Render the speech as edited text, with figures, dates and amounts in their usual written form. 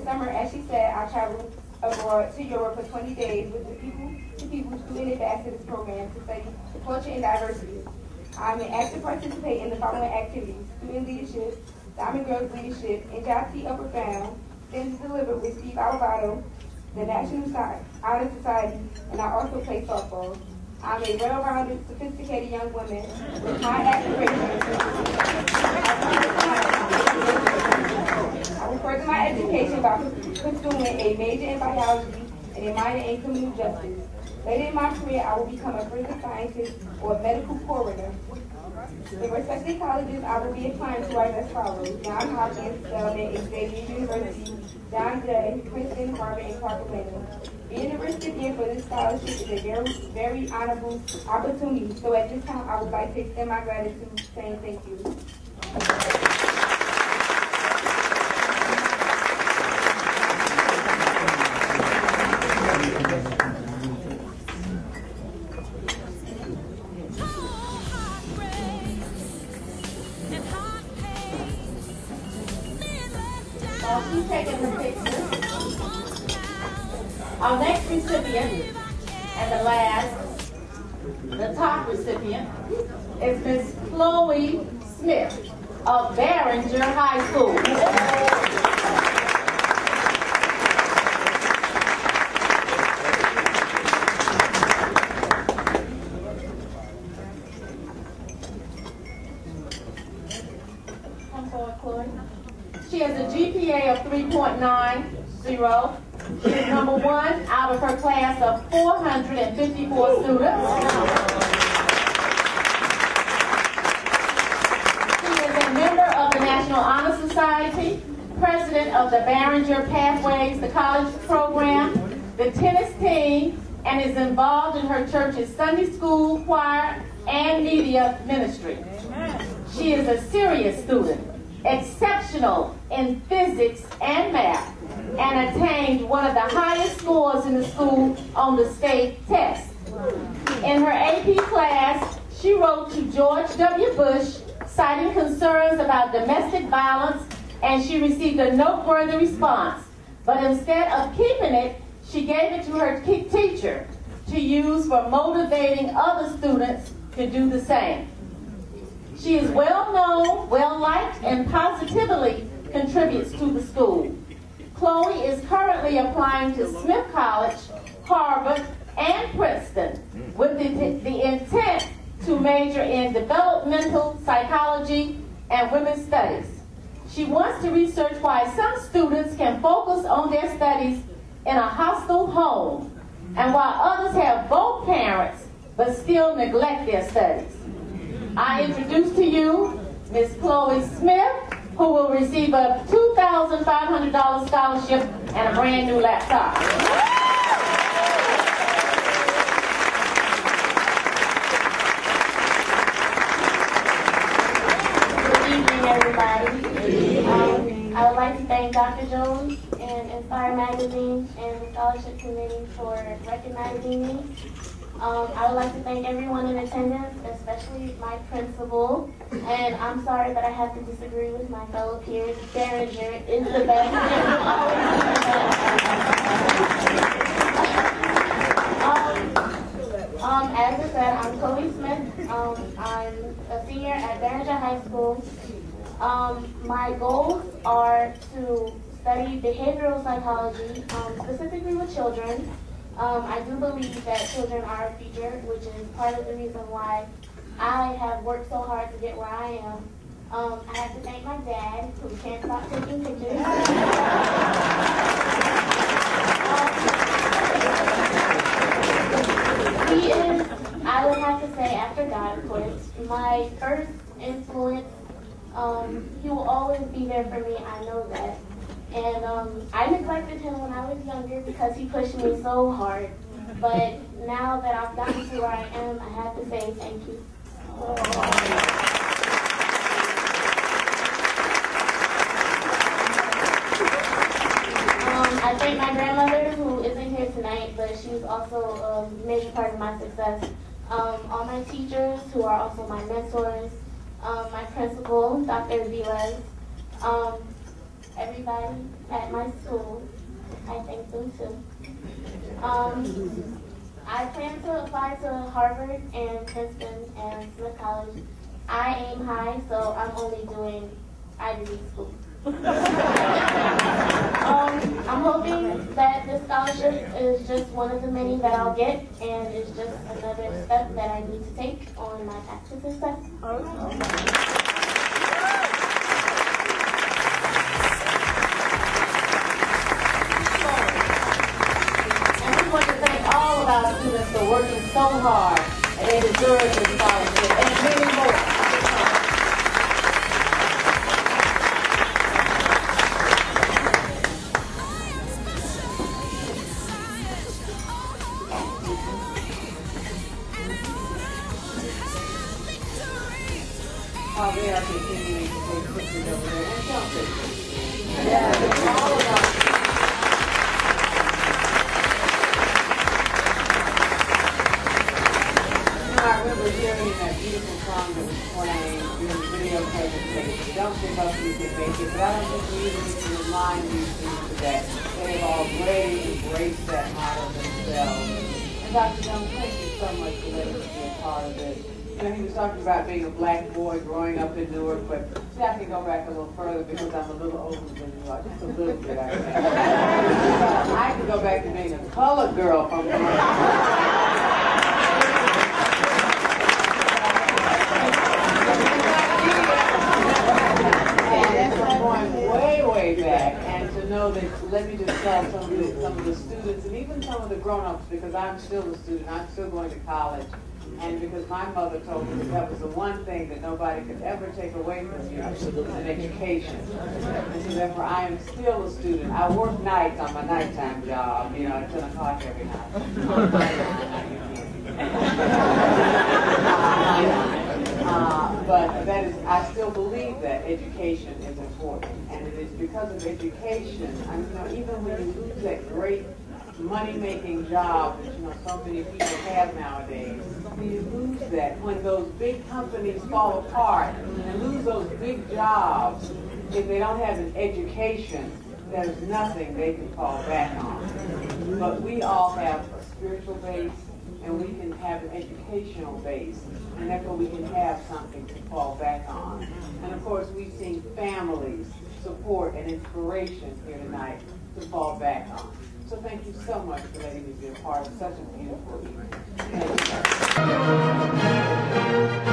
summer, as she said, I traveled abroad to Europe for 20 days with the People Student Ambassadors Program to study culture and diversity. I'm an active participant in the following activities: student leadership, Diamond Girls leadership, NJIT Upper Bound, Things Delivered with Steve Alvarado, the National Honor Society, and I also play softball. I'm a well-rounded, sophisticated young woman with high aspirations. I will further my education by pursuing a major in biology and a minor in criminal justice. Later in my career, I will become a forensic scientist or a medical coroner. In respective colleges, I will be applying to write as follows: Johns Hopkins, Spelman, Xavier University, John Jay, Princeton, Harvard, and Clark Atlanta. Being a recipient for this scholarship is a very honorable opportunity. So at this time, I would like to extend my gratitude, saying thank you. She's taking her picture. Our next recipient, and the top recipient, is Miss Chloe Smith of Barringer High School. Come forward, Chloe. She has a GPA of 3.90. She is number 1 out of her class of 454 students. She is a member of the National Honor Society, president of the Barringer Pathways, the college program, the tennis team, and is involved in her church's Sunday school, choir, and media ministry. She is a serious student, exceptional in physics and math, and attained one of the highest scores in the school on the state test. In her AP class, she wrote to George W. Bush, citing concerns about domestic violence, and she received a noteworthy response. But instead of keeping it, she gave it to her teacher to use for motivating other students to do the same. She is well-known, well-liked, and positively contributes to the school. Chloe is currently applying to Smith College, Harvard, and Princeton with the intent to major in developmental psychology and women's studies. She wants to research why some students can focus on their studies in a hostile home, and while others have both parents but still neglect their studies. I introduce to you Miss Chloe Smith, who will receive a $2,500 scholarship and a brand new laptop. Good evening, everybody. I would like to thank Dr. Jones and Inspire Magazine and the Scholarship Committee for recognizing me. I would like to thank everyone in attendance, especially my principal. And I'm sorry that I have to disagree with my fellow peers. Barringer is the best. As I said, I'm Chloe Smith. I'm a senior at Barringer High School. My goals are to study behavioral psychology, specifically with children. I do believe that children are a future, which is part of the reason why I have worked so hard to get where I am. I have to thank my dad, who can't stop taking pictures. He is, I would have to say, after God, of course, my first influence. He will always be there for me, I know that. And I neglected him when I was younger because he pushed me so hard. But now that I've gotten to where I am, I have to say thank you. I thank my grandmother, who isn't here tonight, but she's also a major part of my success. All my teachers, who are also my mentors, my principal, Dr. Velez, everybody at my school. I thank them too. I plan to apply to Harvard and Princeton and Smith College. I aim high, so I'm only doing Ivy League school. I'm hoping that this scholarship is just one of the many that I'll get, and it's just another step that I need to take on my path to success. And we want to thank all of our students for working so hard, and they deserve this scholarship and many more. They are continuing to take pictures over there and selfies. Yeah, it's all about. I remember hearing that beautiful song that was playing during the video presentation. Don't give up, you can make it. But I don't think we even need to remind these students that they have already embraced that motto themselves. And Dr. Jones, thank you so much for letting us be a part of this. You know, he was talking about being a black boy growing up in Newark, but see, I can go back a little further because I'm a little older than you are, just a little bit, I think. I can go back to being a colored girl from Newark. And I'm going way, way back, and to know that, let me just tell some of the students, and even some of the grown-ups, because I'm still a student, I'm still going to college, and because my mother told me that was the one thing that nobody could ever take away from you, an education. And so therefore I am still a student. I work nights on my nighttime job, you know, at 10 o'clock every night. But that is, I still believe that education is important. And it is because of education, I mean, you know, even when you lose that great money-making job that, you know, so many people have nowadays, when you lose that, when those big companies fall apart and lose those big jobs, if they don't have an education, there's nothing they can fall back on. But we all have a spiritual base, and we can have an educational base, and therefore we can have something to fall back on. And of course, we've seen families, support, and inspiration here tonight to fall back on. So thank you so much for letting me be a part of such a beautiful evening. Thank you.